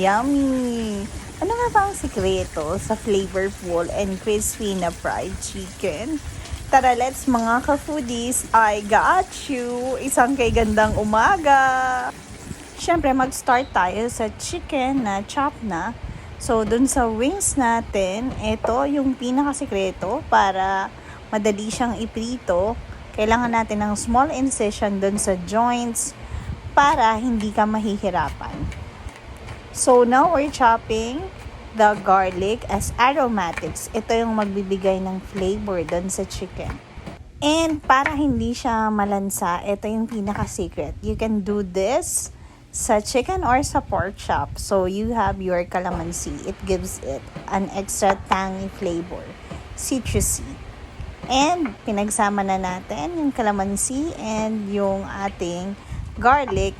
Yummy! Ano nga ba ang sikreto sa flavorful and crispy na fried chicken? Tara, let's mga ka-foodies, I got you! Isang kay gandang umaga! Siyempre, mag-start tayo sa chicken na chop na. So, dun sa wings natin, ito yung pinakasikreto para madali siyang iprito. Kailangan natin ng small incision dun sa joints para hindi ka mahihirapan. So, now we're chopping the garlic as aromatics. Ito yung magbibigay ng flavor dun sa chicken. And para hindi siya malansa, ito yung pinaka-secret. You can do this sa chicken or sa pork chop. So, you have your calamansi. It gives it an extra tangy flavor. Citrusy. And pinagsama na natin yung calamansi and yung ating garlic.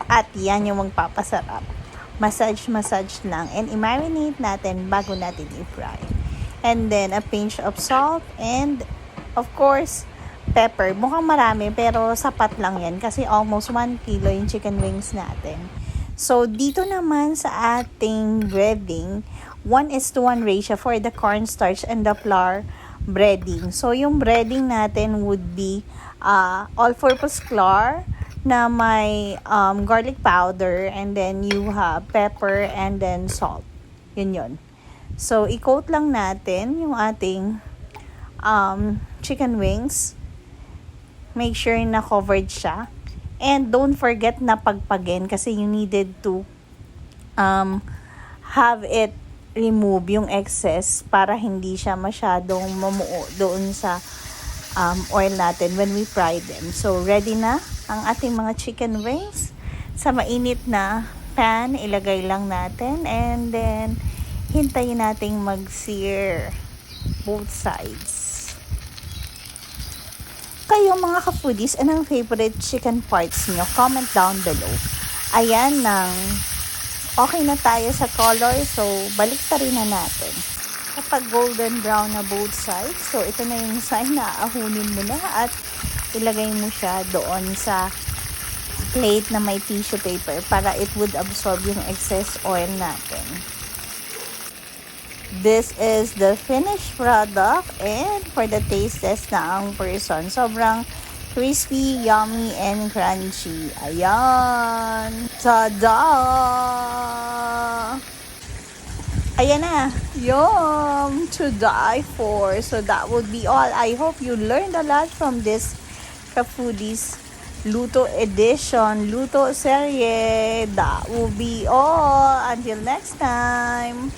At yan yung magpapasarap. Massage lang. And i-marinate natin bago natin i-fry. And then, a pinch of salt and, of course, pepper. Mukhang marami, pero sapat lang yan. Kasi almost 1 kilo yung chicken wings natin. So, dito naman sa ating breading, 1:1 ratio for the cornstarch and the flour breading. So, yung breading natin would be all-purpose flour na may garlic powder, and then you have pepper and then salt. Yun. So, i-coat lang natin yung ating chicken wings. Make sure na covered siya. And don't forget na pagpagin kasi you needed to have it remove yung excess para hindi siya masyadong mamuo doon sa oil natin when we fry them. So, ready na ang ating mga chicken wings. Sa mainit na pan, ilagay lang natin. And then, hintayin nating mag-sear both sides. Kayo mga ka-foodies, anong favorite chicken parts nyo? Comment down below. Ayan, okay na tayo sa color. So, balik pa rin na natin. Kapag golden brown na both sides, so ito na yung sign na ahunin mo na at ilagay mo siya doon sa plate na may tissue paper para it would absorb yung excess oil natin. This is the finished product, and for the taste test na ang person. Sobrang crispy, yummy, and crunchy. Ayan! Tada! Ayan na, yum, to die for. So that would be all. I hope you learned a lot from this ka-foodies Luto edition, Luto serye. That will be all. Until next time.